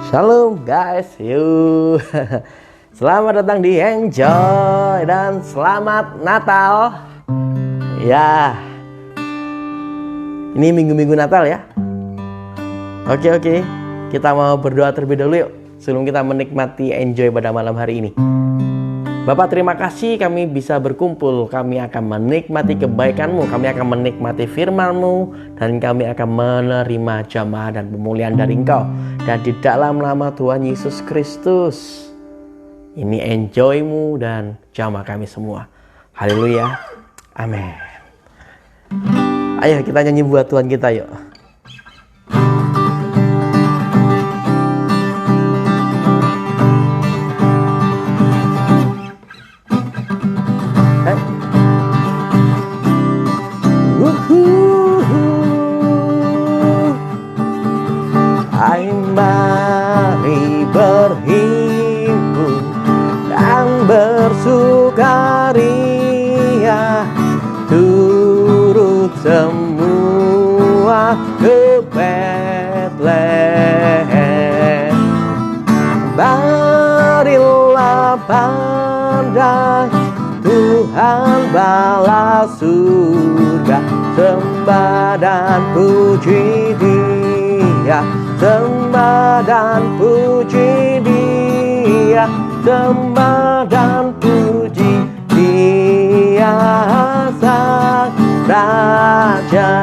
Shalom guys, yuk. Selamat datang di Enjoy dan selamat Natal. Ya, ini minggu-minggu Natal ya. Oke, kita mau berdoa terlebih dahulu yuk, sebelum kita menikmati Enjoy pada malam hari ini. Bapak, terima kasih kami bisa berkumpul. Kami akan menikmati kebaikan-Mu, kami akan menikmati firman-Mu, dan kami akan menerima jamaah dan pemulihan dari Engkau. Dan di dalam nama Tuhan Yesus Kristus, ini Enjoy-Mu dan jamaah kami semua. Haleluya, amin. Ayo kita nyanyi buat Tuhan kita yuk. Mari berhimpun dan bersukaria, turut semua ke Betlehem. Marilah pandang Tuhan bala surga, sembah dan puji Dia, sembah dan puji Dia, sembah dan puji Dia sang Raja.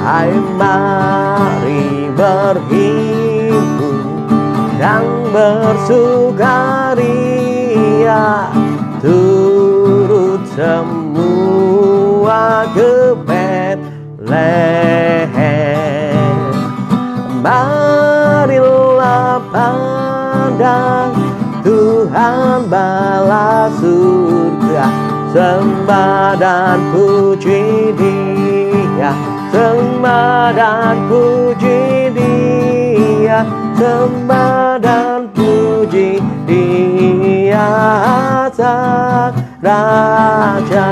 Hai, mari berhimpun dan bersukaria, turut semua ke Betlehem. Marilah pandang Tuhan bala surga, sembah dan puji Dia, sembah dan puji Dia, sembah dan puji Dia sang Raja.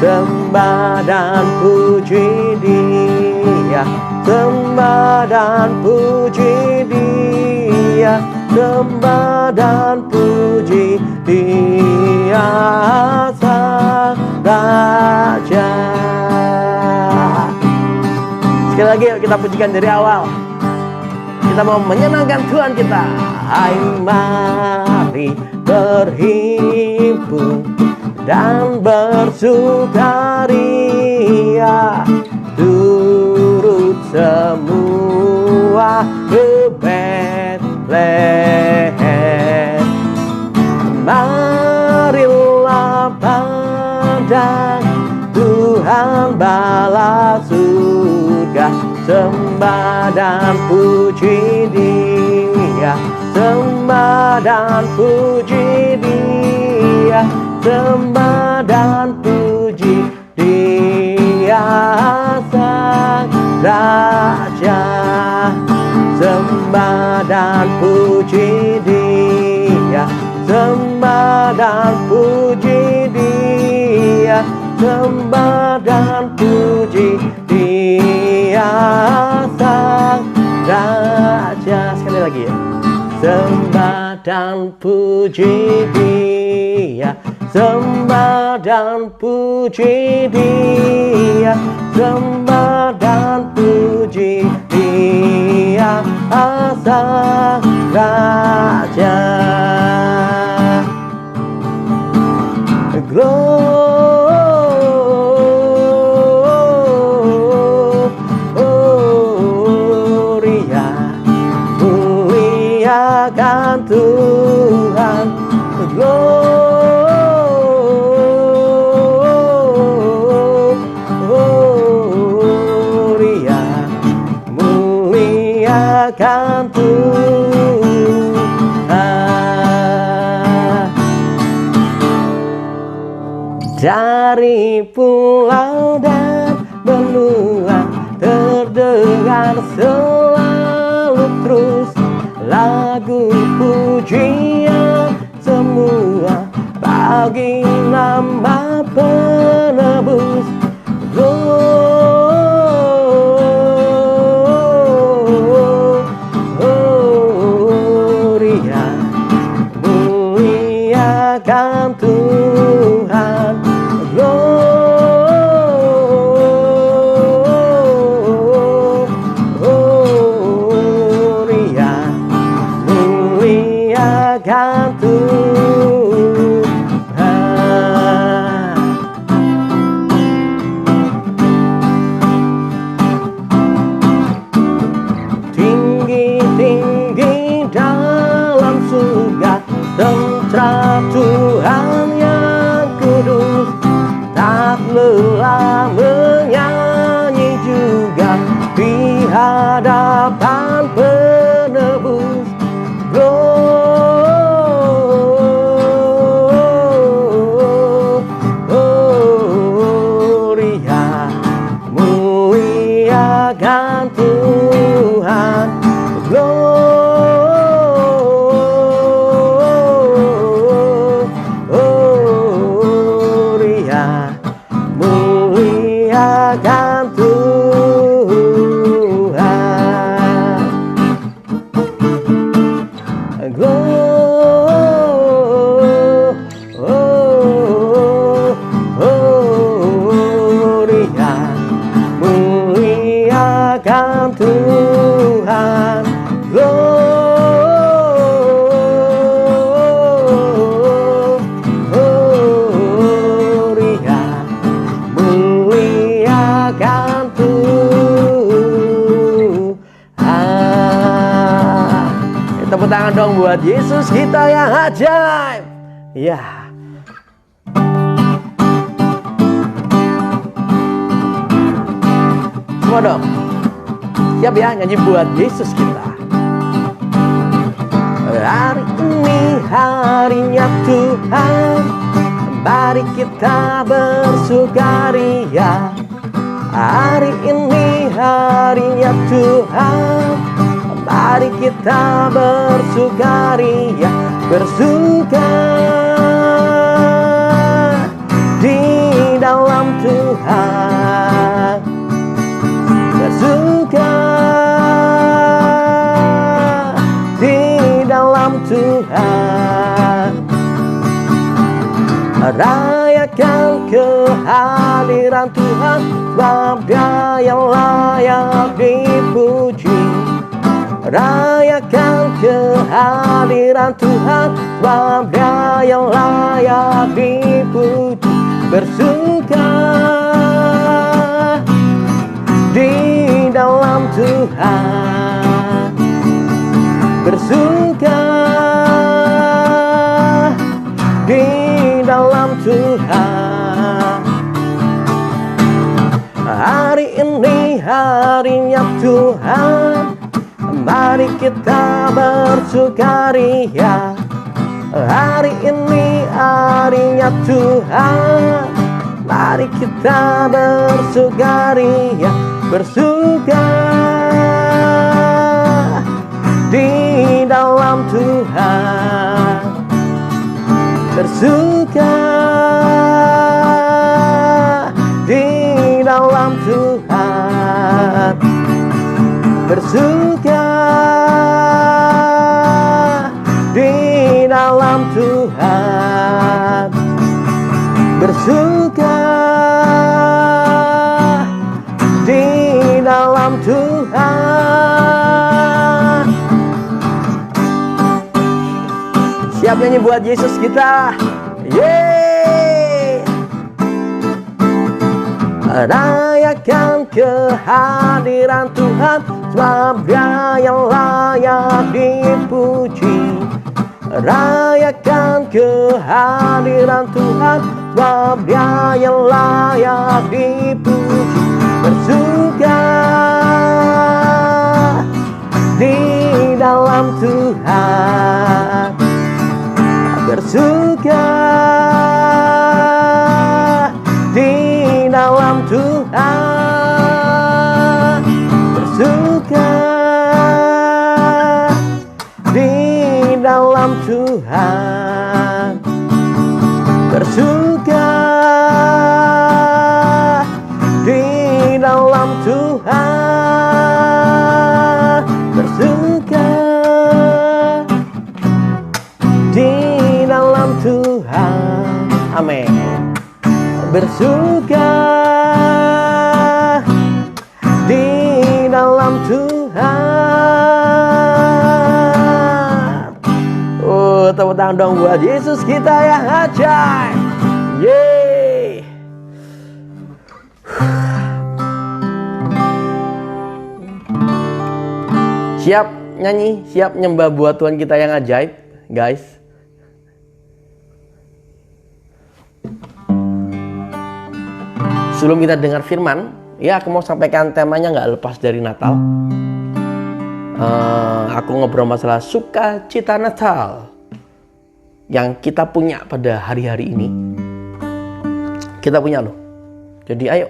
Sembah dan puji Dia, sembah dan puji Dia, sembah dan puji Dia sang Raja. Sekali lagi yuk kita pujikan dari awal. Kita mau menyenangkan Tuhan kita. Hai, mari berhimpun dan bersukaria, turut semua ke Betlehem. Marilah pandang Tuhan bala surga, sembah dan puji Dia, sembah dan puji Dia, sembah dan puji Dia sang Raja. Sembah dan puji Dia, sembah dan puji Dia, sembah dan puji Dia sang Raja. Sekali lagi ya. Sembah dan puji Dia, sembah dan puji Dia, sembah dan puji Dia sang Raja. Gloria, muliakan Tuhan. Gloria, muliakan Tuhan. Dari pulau dan benua terdengar selalu terus lagu pujian semua bagi nama penebus. Gloria, muliakan Tuhan. Gloria, muliakan Tuhan. Tinggi-tinggi dalam surga, tentram Tuhan yang kudus, tak lelah menyanyi juga di hadapan penebus. Gloria, muliakan Tuhan. Gloria, muliakan Tuhan. Gloria, muliakan Tuhan. Gloria, muliakan Tuhan. Tepuk tangan dong buat Yesus kita yang ajaib. Ya. Semua dong. Siap ya nyanyi buat Yesus kita. Hari ini harinya Tuhan, mari kita bersukaria. Hari ini harinya Tuhan, mari kita bersukaria. Bersuka di dalam Tuhan, bersuka di dalam Tuhan. Rayakan kehadiran Tuhan, sebab Dia yang layak dipuji. Rayakan kehadiran Tuhan, sebab Dia yang layak dipuji. Bersuka di dalam Tuhan, bersuka di dalam Tuhan. Hari ini harinya Tuhan, mari kita bersukaria. Hari ini harinya Tuhan, mari kita bersukaria. Bersuka di dalam Tuhan, bersuka di dalam Tuhan, bersuka di dalam Tuhan, bersuka di dalam Tuhan. Siap nyanyi buat Yesus kita. Yeay. Rayakan kehadiran Tuhan, sebab Dia yang layak dipuji. Rayakan kehadiran Tuhan, sebab Dia yang layak dipuji. Bersuka di dalam Tuhan, bersuka di dalam Tuhan, bersuka di dalam Tuhan, bersuka di dalam Tuhan, bersuka di dalam Tuhan. Amin. Bersuka di dalam Tuhan. Oh, tepuk tangan dong buat Yesus kita yang ajaib. Yeay. Siap nyanyi, siap nyembah buat Tuhan kita yang ajaib, guys. Sebelum kita dengar firman, ya aku mau sampaikan temanya nggak lepas dari Natal. Aku ngobrol masalah sukacita Natal yang kita punya pada hari-hari ini. Kita punya loh. Jadi ayo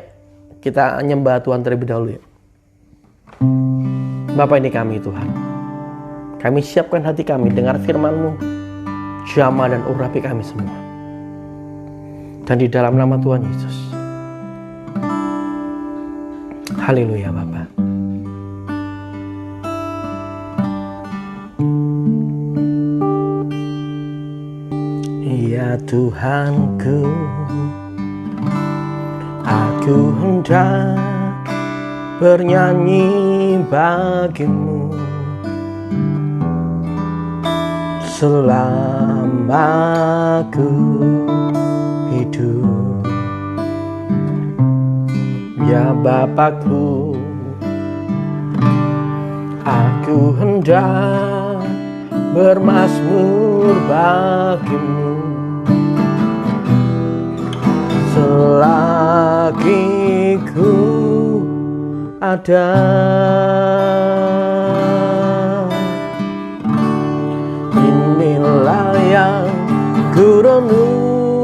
kita nyembah Tuhan terlebih dahulu ya. Bapa ini kami Tuhan. Kami siapkan hati kami dengar firman-Mu. Jamah dan urapi kami semua. Dan di dalam nama Tuhan Yesus. Haleluya Bapa. Ya Tuhanku, aku hendak bernyanyi bagimu selama aku hidup. Ya Bapakku, aku hendak bermazmur bagimu selagi ku ada. Inilah yang ku renungkan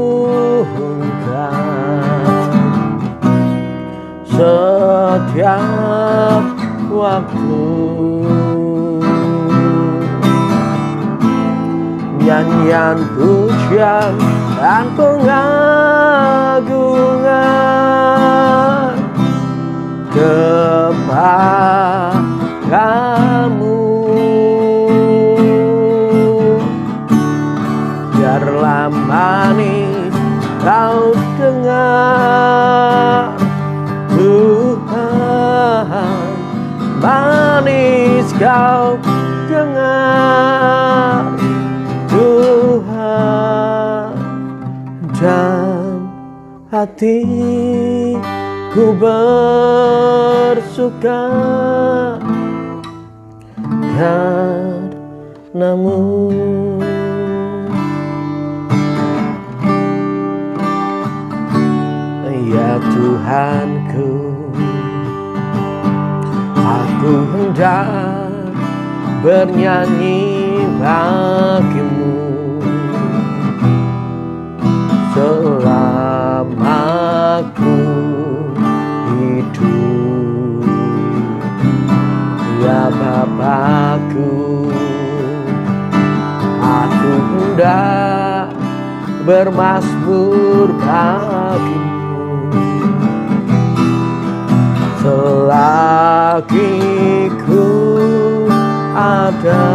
setiap waktu. Nyanyian pujian dan pengagungan kepadamu. Biarlah manis kau dengar Tuhan, manis kau dengar Tuhan, dan hatiku bersuka karenamu. Ya Tuhanku, aku hendak bernyanyi bagimu selama aku hidup. Ya Bapakku, aku hendak bermazmur bagimu selagi ku ada.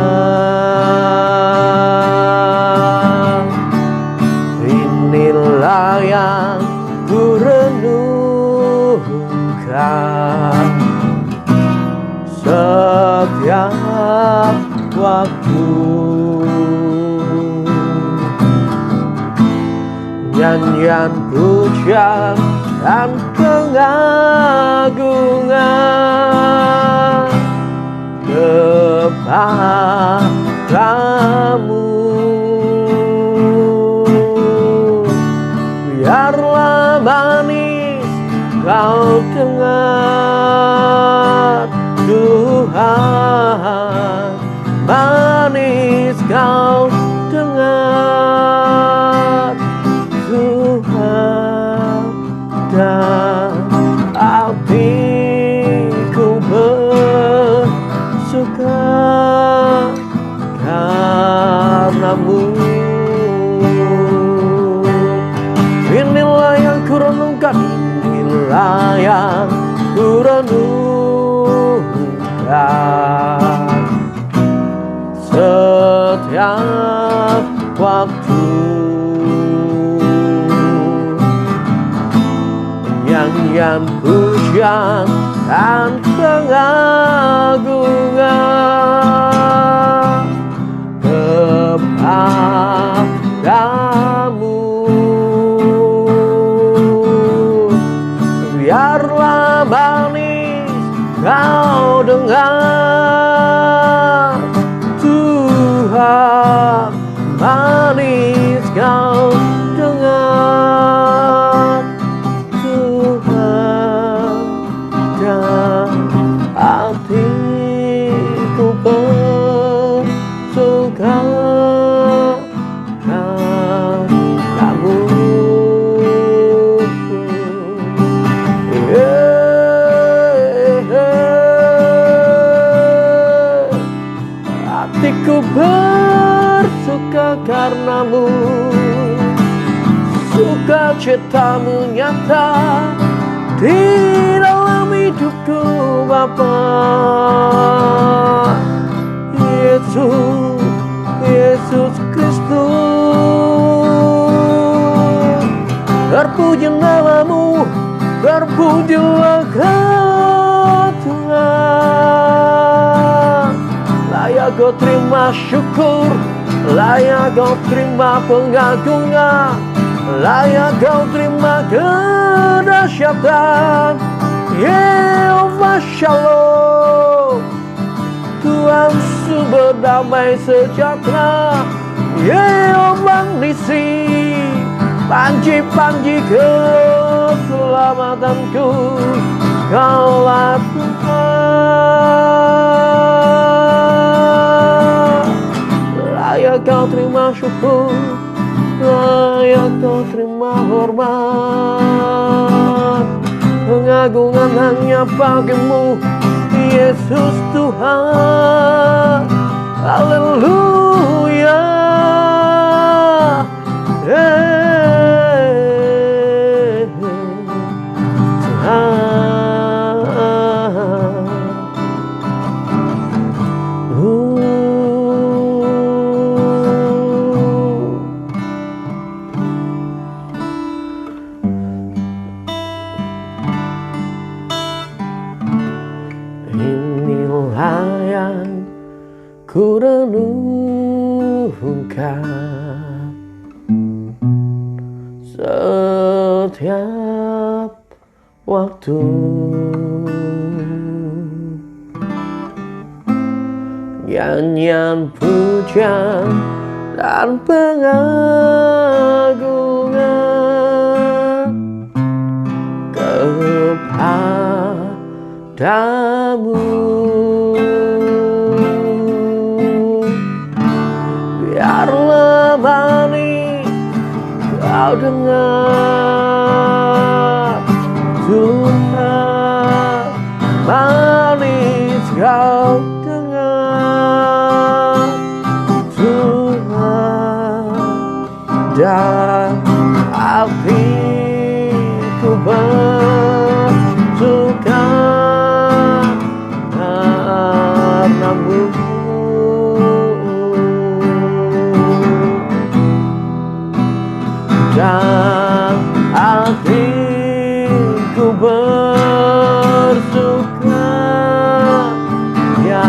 Inilah yang ku renungkan setiap waktu. Nyanyian pujian dan pengagungan kepadamu. Biarlah manis kau dengar Tuhan, manis kau dengar Tuhan, dan hatiku bersuka karenamu. setiap waktu. Nyanyian pujian dan pengagungan kepadamu. Biarlah manis kau dengar, Tuhan, manis kau dengar, Tuhan, dan hatiku bersuka padamu. Hatiku bersuka karenamu, sukacitamu nyata di dalam hidupku Bapa. Yesus, Yesus Kristus, terpuji namamu, terpujilah kau Tuhan. Layak kau terima syukur, layak kau terima pengagungan, layak kau terima kedahsyatan. Yehova Shalom, Tuhan sumber damai sejahtera. Yehova Nisi, panji-panji keselamatanku, Kaulah Tuhan. Layak kau terima syukur, layak kau terima hormat, pengagungan hanya bagimu, Yesus Tuhan. Haleluya. Inilah yang ku renungkan setiap waktu. Nyanyian pujian dan pengagungan kepadamu. Biarlah manis kau dengar, Tuhan, manis kau dengar, Tuhan, dan hatiku bersuka karenamu. Dan hatiku bersuka, ya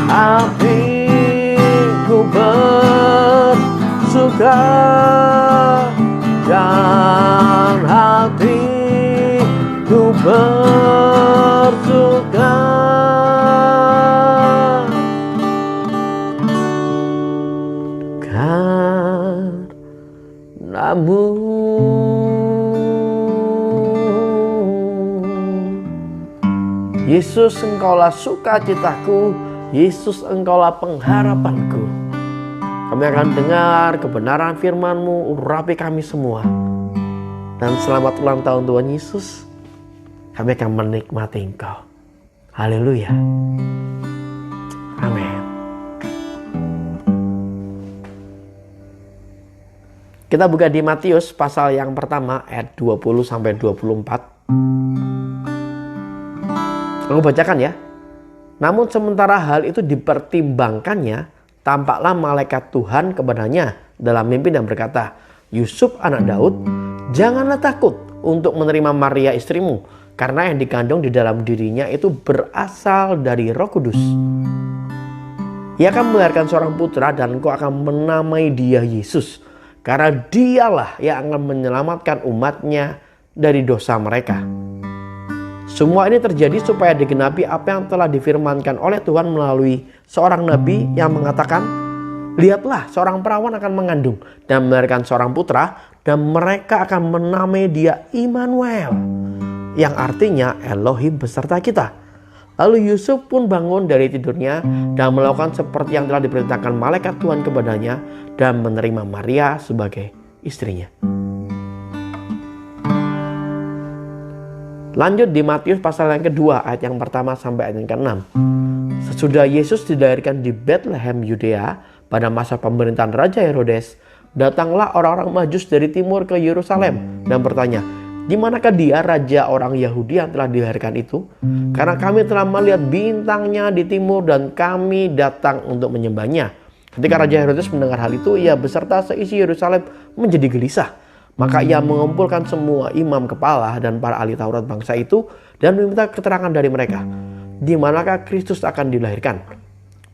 hatiku bersuka, dan hatiku bersuka karenamu. Yesus, Engkaulah sukacitaku, Yesus, Engkaulah pengharapanku. Kami akan dengar kebenaran firman-Mu, urapi kami semua. Dan selamat ulang tahun Tuhan Yesus. Kami akan menikmati Engkau. Haleluya. Amin. Kita buka di Matius pasal yang pertama ayat 20 sampai 24. Aku bacakan ya. Namun sementara hal itu dipertimbangkannya, tampaklah malaikat Tuhan kepadanya dalam mimpi dan berkata, Yusuf anak Daud, janganlah takut untuk menerima Maria istrimu, karena yang dikandung di dalam dirinya itu berasal dari Roh Kudus. Ia akan melahirkan seorang putra dan engkau akan menamai dia Yesus, karena dialah yang akan menyelamatkan umatnya dari dosa mereka. Semua ini terjadi supaya digenapi apa yang telah difirmankan oleh Tuhan melalui seorang nabi yang mengatakan, lihatlah seorang perawan akan mengandung dan melahirkan seorang putra, dan mereka akan menamai dia Immanuel, yang artinya Elohim beserta kita. Lalu Yusuf pun bangun dari tidurnya dan melakukan seperti yang telah diperintahkan malaikat Tuhan kepadanya dan menerima Maria sebagai istrinya. Lanjut di Matius pasal yang kedua ayat yang pertama sampai ayat yang ke-6. Sesudah Yesus dilahirkan di Bethlehem Yudea pada masa pemerintahan Raja Herodes, datanglah orang-orang Majus dari timur ke Yerusalem dan bertanya, di manakah dia raja orang Yahudi yang telah dilahirkan itu? Karena kami telah melihat bintangnya di timur dan kami datang untuk menyembahnya. Ketika Raja Herodes mendengar hal itu, ia beserta seisi Yerusalem menjadi gelisah. Maka ia mengumpulkan semua imam kepala dan para ahli Taurat bangsa itu dan meminta keterangan dari mereka. Di manakah Kristus akan dilahirkan?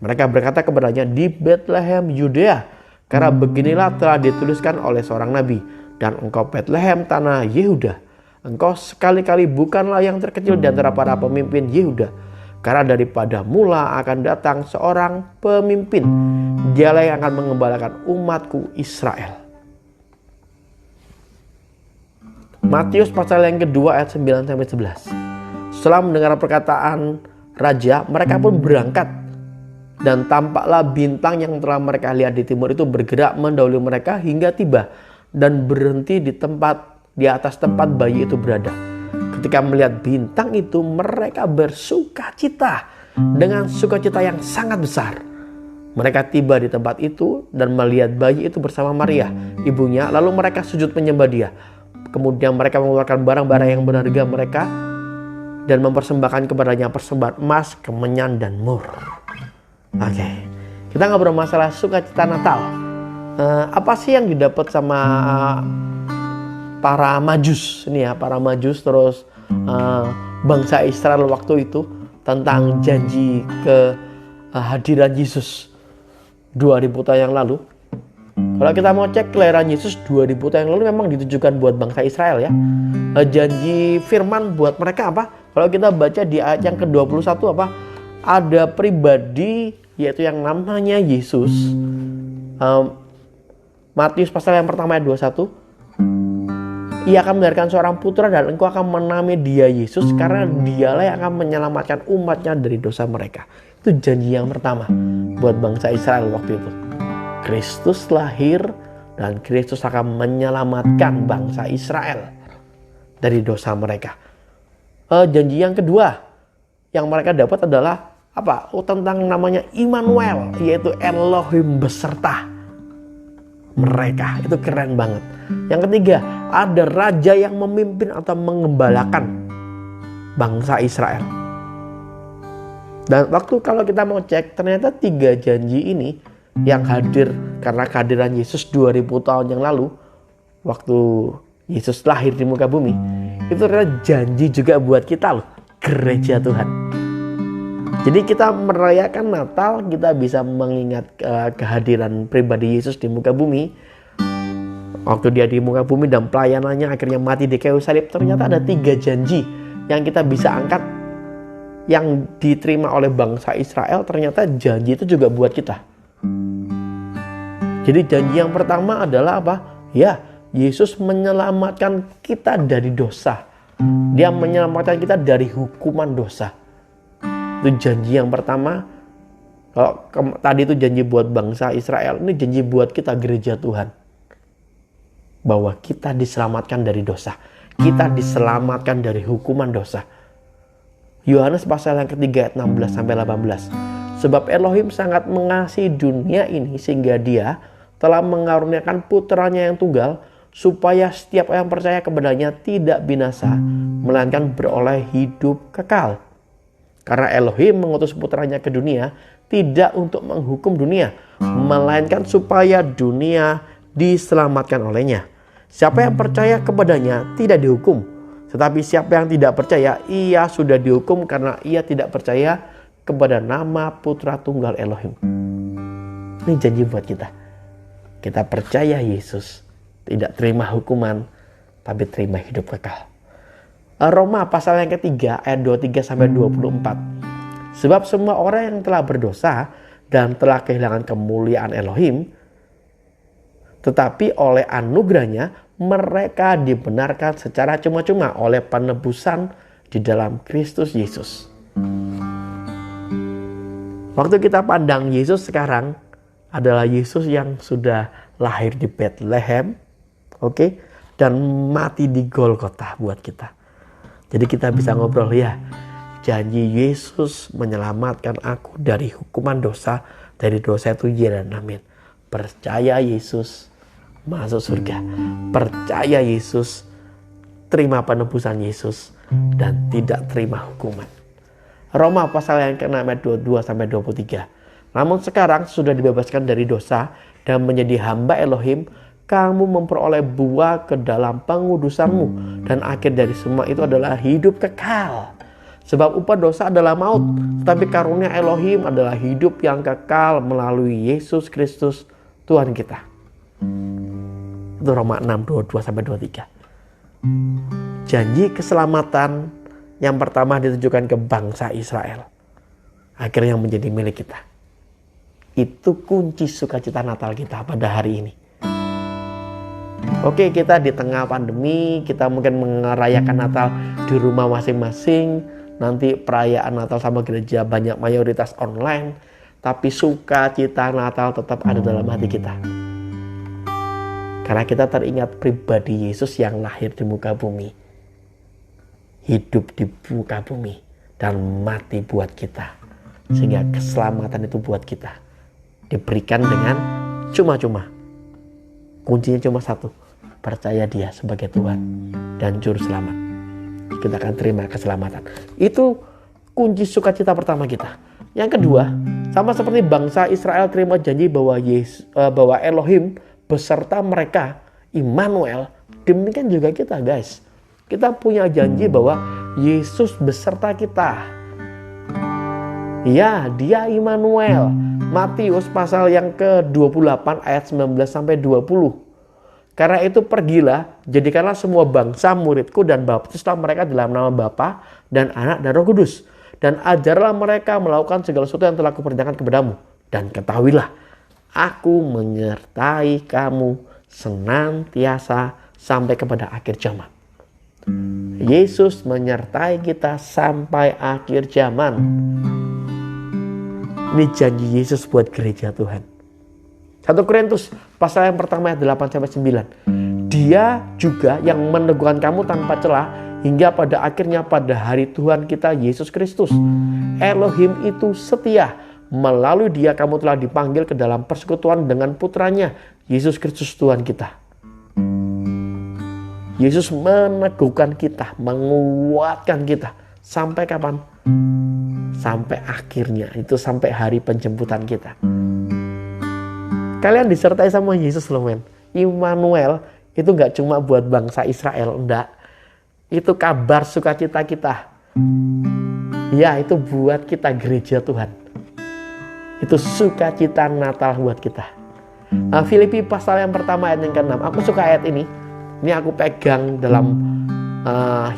Mereka berkata kepadanya, di Bethlehem Yudea. Karena beginilah telah dituliskan oleh seorang nabi. Dan engkau Bethlehem tanah Yehuda, engkau sekali-kali bukanlah yang terkecil di antara para pemimpin Yehuda. Karena daripada mula akan datang seorang pemimpin, dialah yang akan mengembalakan umatku Israel. Matius pasal yang kedua ayat 9-11. Setelah mendengar perkataan raja, mereka pun berangkat. Dan tampaklah bintang yang telah mereka lihat di timur itu bergerak mendahului mereka hingga tiba dan berhenti di atas tempat bayi itu berada. Ketika melihat bintang itu, mereka bersukacita dengan sukacita yang sangat besar. Mereka tiba di tempat itu dan melihat bayi itu bersama Maria, ibunya, lalu mereka sujud menyembah dia. Kemudian mereka mengeluarkan barang-barang yang berharga mereka dan mempersembahkan kepadanya persembahan emas, kemenyan, dan mur. Oke, kita ngobrol masalah sukacita Natal. Apa sih yang didapat sama para Majus ini ya, para Majus terus bangsa Israel waktu itu tentang janji kehadiran Yesus 2000 tahun yang lalu. Kalau kita mau cek kelahiran Yesus 2000 tahun yang lalu memang ditujukan buat bangsa Israel ya. Janji firman buat mereka apa? Kalau kita baca di ayat yang ke-21 apa? Ada pribadi yaitu yang namanya Yesus. Matius pasal yang pertama ayat 21. Ia akan melahirkan seorang putra dan engkau akan menamai dia Yesus, karena dialah yang akan menyelamatkan umatnya dari dosa mereka. Itu janji yang pertama buat bangsa Israel waktu itu. Kristus lahir dan Kristus akan menyelamatkan bangsa Israel dari dosa mereka. Janji yang kedua yang mereka dapat adalah apa? Tentang namanya Immanuel, yaitu Elohim beserta mereka. Itu keren banget. Yang ketiga, ada raja yang memimpin atau mengembalakan bangsa Israel. Dan waktu kalau kita mau cek, ternyata 3 janji ini yang hadir karena kehadiran Yesus 2000 tahun yang lalu, waktu Yesus lahir di muka bumi, itu adalah janji juga buat kita loh, gereja Tuhan. Jadi kita merayakan Natal, kita bisa mengingat kehadiran pribadi Yesus di muka bumi. Waktu dia di muka bumi dan pelayanannya akhirnya mati di kayu salib, ternyata ada 3 janji yang kita bisa angkat yang diterima oleh bangsa Israel. Ternyata janji itu juga buat kita. Jadi janji yang pertama adalah apa? Ya, Yesus menyelamatkan kita dari dosa. Dia menyelamatkan kita dari hukuman dosa. Itu janji yang pertama. Kalau tadi itu janji buat bangsa Israel, ini janji buat kita gereja Tuhan. Bahwa kita diselamatkan dari dosa. Kita diselamatkan dari hukuman dosa. Yohanes pasal yang ketiga ayat 16-18. Sebab Elohim sangat mengasihi dunia ini sehingga dia telah mengaruniakan putranya yang tunggal, supaya setiap yang percaya kepadanya tidak binasa, melainkan beroleh hidup kekal. Karena Elohim mengutus putranya ke dunia tidak untuk menghukum dunia, melainkan supaya dunia diselamatkan olehnya. Siapa yang percaya kepadanya tidak dihukum, tetapi siapa yang tidak percaya, ia sudah dihukum karena ia tidak percaya kepada nama Putra Tunggal Elohim. Ini janji buat kita. Kita percaya Yesus, tidak terima hukuman, tapi terima hidup kekal. Roma pasal yang ketiga ayat 23-24. Sebab semua orang yang telah berdosa dan telah kehilangan kemuliaan Elohim, tetapi oleh anugerahnya mereka dibenarkan secara cuma-cuma oleh penebusan di dalam Kristus Yesus. Waktu kita pandang Yesus sekarang adalah Yesus yang sudah lahir di Bethlehem, dan mati di Golgota buat kita. Jadi kita bisa ngobrol, ya, janji Yesus menyelamatkan aku dari hukuman dosa, dari dosa itu ya dan amin. Percaya Yesus masuk surga. Percaya Yesus, terima penebusan Yesus, dan tidak terima hukuman. Roma pasal yang ke-6 ayat 22-23. Namun sekarang sudah dibebaskan dari dosa dan menjadi hamba Elohim, kamu memperoleh buah ke dalam pengudusanmu, dan akhir dari semua itu adalah hidup kekal. Sebab upah dosa adalah maut, tetapi karunia Elohim adalah hidup yang kekal melalui Yesus Kristus Tuhan kita. Itu Roma 6, 22-23. Janji keselamatan yang pertama ditujukan ke bangsa Israel, akhirnya menjadi milik kita. Itu kunci sukacita Natal kita pada hari ini. Oke, kita di tengah pandemi, kita mungkin merayakan Natal di rumah masing-masing. Nanti perayaan Natal sama gereja banyak mayoritas online, tapi sukacita Natal tetap ada dalam hati kita. Karena kita teringat pribadi Yesus yang lahir di muka bumi, hidup di muka bumi, dan mati buat kita. Sehingga keselamatan itu buat kita diberikan dengan cuma-cuma. Kuncinya cuma satu, percaya Dia sebagai Tuhan dan Juru Selamat. Kita akan terima keselamatan. Itu kunci sukacita pertama kita. Yang kedua, sama seperti bangsa Israel terima janji bahwa Elohim beserta mereka, Immanuel, demikian juga kita, guys. Kita punya janji bahwa Yesus beserta kita. Ya, Dia Immanuel. Matius pasal yang ke-28 ayat 19-20. Karena itu pergilah, jadikanlah semua bangsa muridku dan baptislah mereka dalam nama Bapa dan Anak dan Roh Kudus. Dan ajarlah mereka melakukan segala sesuatu yang telah kuperintahkan kepadamu. Dan ketahuilah, aku menyertai kamu senantiasa sampai kepada akhir zaman. Yesus menyertai kita sampai akhir zaman. Ini janji Yesus buat gereja Tuhan. 1 Korintus pasal yang pertama ayat 8-9. Dia juga yang meneguhkan kamu tanpa celah hingga pada akhirnya pada hari Tuhan kita Yesus Kristus. Elohim itu setia. Melalui Dia kamu telah dipanggil ke dalam persekutuan dengan putranya Yesus Kristus Tuhan kita. Yesus meneguhkan kita, menguatkan kita. Sampai kapan? Sampai akhirnya, itu sampai hari penjemputan kita. Kalian disertai sama Yesus loh, men. Immanuel itu gak cuma buat bangsa Israel, enggak. Itu kabar sukacita kita. Ya, itu buat kita gereja Tuhan. Itu sukacita Natal buat kita. Filipi pasal yang pertama ayat yang ke-6. Aku suka ayat ini. Ini aku pegang dalam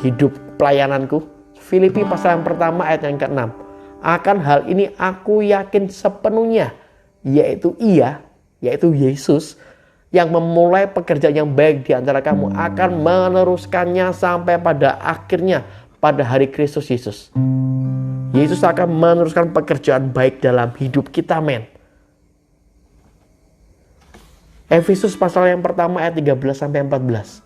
hidup pelayananku. Filipi pasal yang pertama ayat yang ke-6. Akan hal ini aku yakin sepenuhnya, yaitu Yesus yang memulai pekerjaan yang baik di antara kamu akan meneruskannya sampai pada akhirnya pada hari Kristus Yesus. Yesus akan meneruskan pekerjaan baik dalam hidup kita, men. Efesus pasal yang pertama ayat 13-14.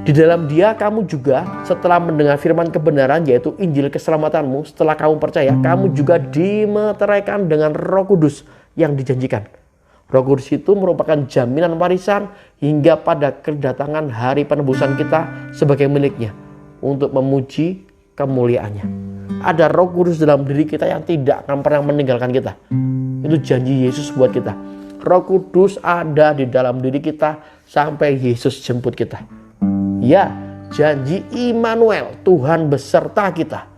Di dalam Dia kamu juga setelah mendengar firman kebenaran yaitu Injil keselamatanmu, setelah kamu percaya, kamu juga dimeteraikan dengan Roh Kudus yang dijanjikan. Roh Kudus itu merupakan jaminan warisan hingga pada kedatangan hari penebusan kita sebagai miliknya untuk memuji kemuliaannya. Ada Roh Kudus dalam diri kita yang tidak akan pernah meninggalkan kita. Itu janji Yesus buat kita. Roh Kudus ada di dalam diri kita sampai Yesus jemput kita. Ya, janji Immanuel, Tuhan beserta kita.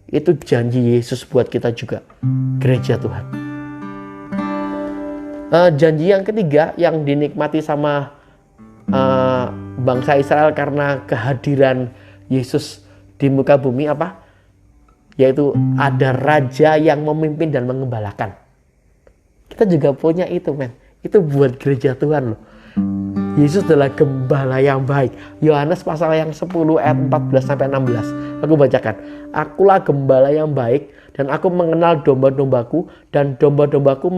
Itu janji Yesus buat kita juga, gereja Tuhan. Janji yang ketiga yang dinikmati sama bangsa Israel karena kehadiran Yesus di muka bumi apa? Yaitu ada raja yang memimpin dan mengembalakan. Kita juga punya itu, men. Itu buat gereja Tuhan loh. Yesus adalah gembala yang baik. Yohanes pasal yang 10 ayat 14 sampai 16. Aku bacakan. Akulah gembala yang baik dan aku mengenal domba-dombaku dan domba-dombaku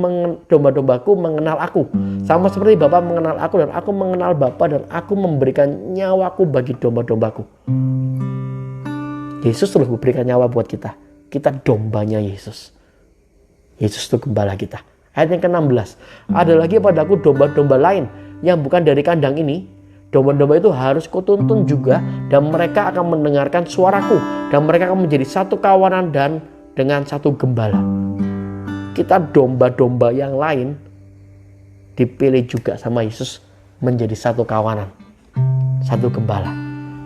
mengenal aku. Sama seperti Bapa mengenal aku dan aku mengenal Bapa dan aku memberikan nyawaku bagi domba-dombaku. Yesus telah memberikan nyawa buat kita. Kita dombanya Yesus. Yesus itu gembala kita. Ayat yang ke-16. Ada lagi padaku domba-domba lain yang bukan dari kandang ini. Domba-domba itu harus kutuntun juga dan mereka akan mendengarkan suaraku. Dan mereka akan menjadi satu kawanan dan dengan satu gembala. Kita domba-domba yang lain dipilih juga sama Yesus menjadi satu kawanan. Satu gembala.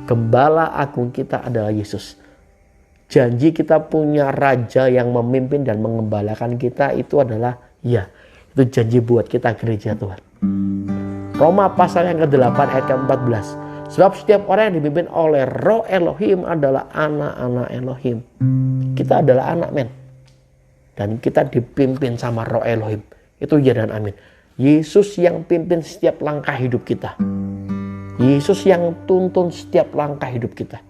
Gembala agung kita adalah Yesus. Janji kita punya raja yang memimpin dan mengembalakan kita itu adalah ya, itu janji buat kita gereja Tuhan. Roma pasal yang ke-8 ayat ke-14. Sebab setiap orang yang dipimpin oleh Roh Elohim adalah anak-anak Elohim. Kita adalah anak, men. Dan kita dipimpin sama Roh Elohim. Itu ya dan amin. Yesus yang pimpin setiap langkah hidup kita. Yesus yang tuntun setiap langkah hidup kita.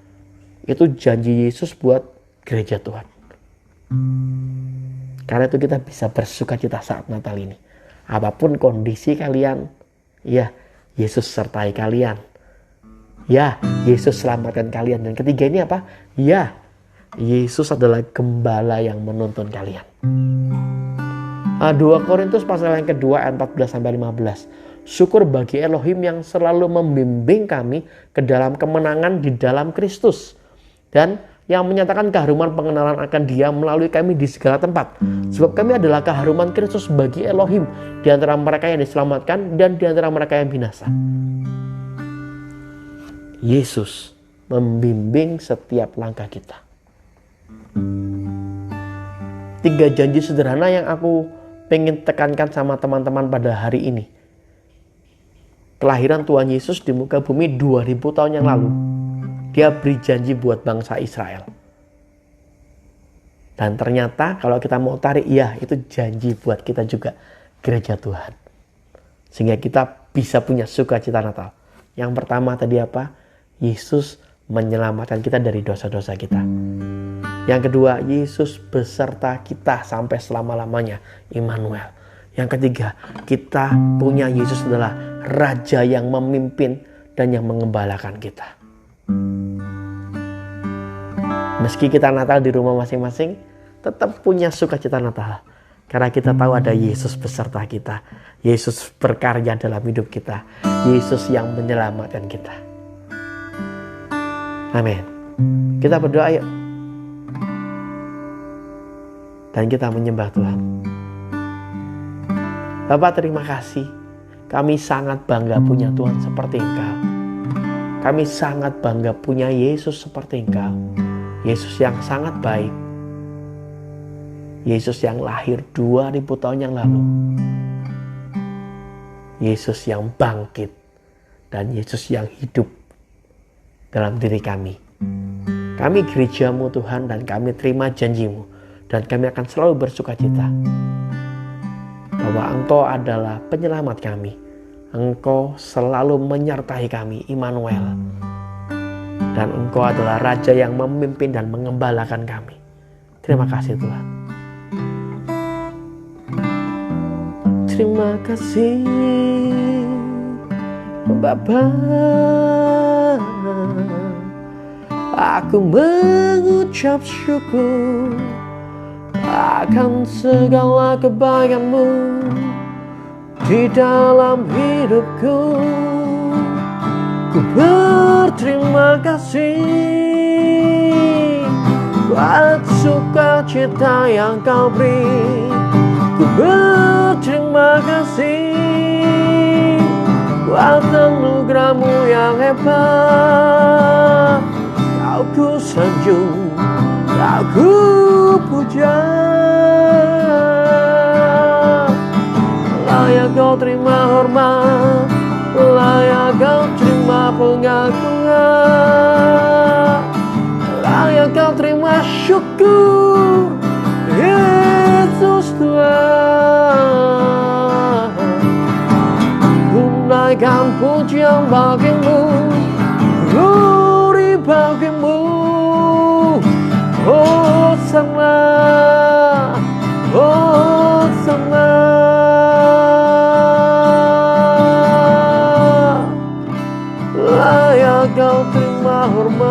Itu janji Yesus buat gereja Tuhan. Karena itu kita bisa bersuka cita saat Natal ini. Apapun kondisi kalian, ya Yesus sertai kalian. Ya, Yesus selamatkan kalian. Dan ketiga ini apa? Ya, Yesus adalah gembala yang menuntun kalian. 2 Korintus pasal yang kedua ayat 14 sampai 15. Syukur bagi Elohim yang selalu membimbing kami ke dalam kemenangan di dalam Kristus. Dan yang menyatakan keharuman pengenalan akan Dia melalui kami di segala tempat. Sebab kami adalah keharuman Kristus bagi Elohim di antara mereka yang diselamatkan dan di antara mereka yang binasa. Yesus membimbing setiap langkah kita. 3 janji sederhana yang aku pengen tekankan sama teman-teman pada hari ini. Kelahiran Tuhan Yesus di muka bumi 2000 tahun yang lalu. Dia beri janji buat bangsa Israel. Dan ternyata kalau kita mau tarik, ya itu janji buat kita juga, gereja Tuhan. Sehingga kita bisa punya sukacita Natal. Yang pertama tadi apa? Yesus menyelamatkan kita dari dosa-dosa kita. Yang kedua, Yesus beserta kita sampai selama-lamanya, Immanuel. Yang ketiga, kita punya Yesus adalah Raja yang memimpin dan yang mengembalakan kita. Meski kita Natal di rumah masing-masing, tetap punya sukacita Natal. Karena kita tahu ada Yesus beserta kita. Yesus berkarya dalam hidup kita. Yesus yang menyelamatkan kita. Amin. Kita berdoa yuk. Dan kita menyembah Tuhan. Bapak, terima kasih. Kami sangat bangga punya Tuhan seperti Engkau. Kami sangat bangga punya Yesus seperti Engkau. Yesus yang sangat baik. Yesus yang lahir 2000 tahun yang lalu. Yesus yang bangkit. Dan Yesus yang hidup dalam diri kami. Kami gereja-Mu Tuhan dan kami terima janji-Mu. Dan kami akan selalu bersukacita. Bahwa Engkau adalah penyelamat kami. Engkau selalu menyertai kami, Immanuel. Dan Engkau adalah Raja yang memimpin dan mengembalakan kami. Terima kasih Tuhan. Terima kasih Bapa. Aku mengucap syukur akan segala kebaikan-Mu di dalam hidupku. Ku berterima kasih buat sukacita yang kau beri. Ku berterima kasih buat anugerahmu yang hebat. Kau ku sanjung, kau ku puja. Layak kau terima hormat, layak kau terima pengakuan, layak kau terima syukur, Yesus Tuhan. Ku naikkan pujian bagimu, glory bagimu. Hosana, Hosana. Layak kau terima hormat,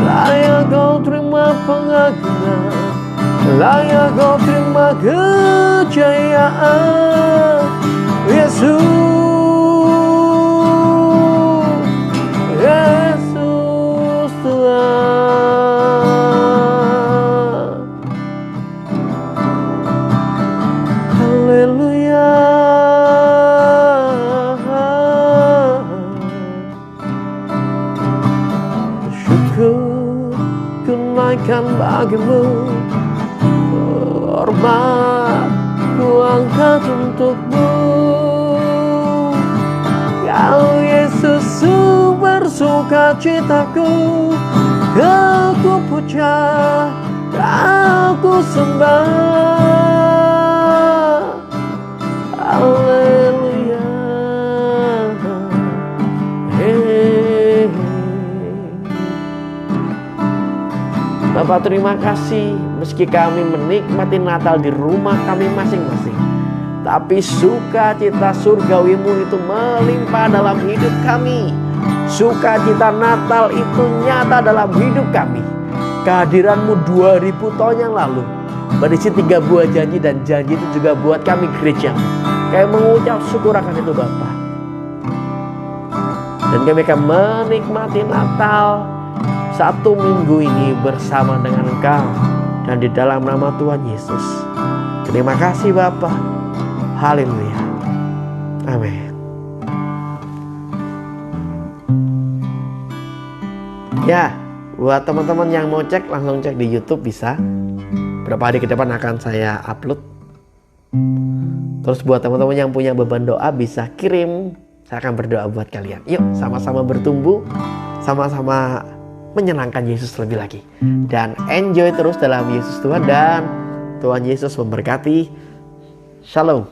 layak kau terima pengagungan, layak kau terima kejayaan. Yesus, Yesus Tuhan. Haleluya. Syukur ku naikkan bagimu, hormat ku angkat untukmu. Kau Yesus sumber sukacitaku, Kau ku puja, Kau ku sembah. Haleluya. Hey. Bapak terima kasih, meski kami menikmati Natal di rumah kami masing-masing, tapi sukacita surgawimu itu melimpah dalam hidup kami. Sukacita Natal itu nyata dalam hidup kami. Kehadiranmu 2000 tahun yang lalu berisi 3 buah janji, dan janji itu juga buat kami gereja. Kami mengucap syukur akan itu Bapa. Dan kami akan menikmati Natal 1 minggu ini bersama dengan Engkau, dan di dalam nama Tuhan Yesus. Terima kasih Bapa. Haleluya. Amin. Ya, buat teman-teman yang mau cek, langsung cek di YouTube bisa. Berapa hari ke depan akan saya upload. Terus buat teman-teman yang punya beban doa bisa kirim. Saya akan berdoa buat kalian. Yuk sama-sama bertumbuh, sama-sama menyenangkan Yesus lebih lagi. Dan enjoy terus dalam Yesus Tuhan, dan Tuhan Yesus memberkati. Shalom.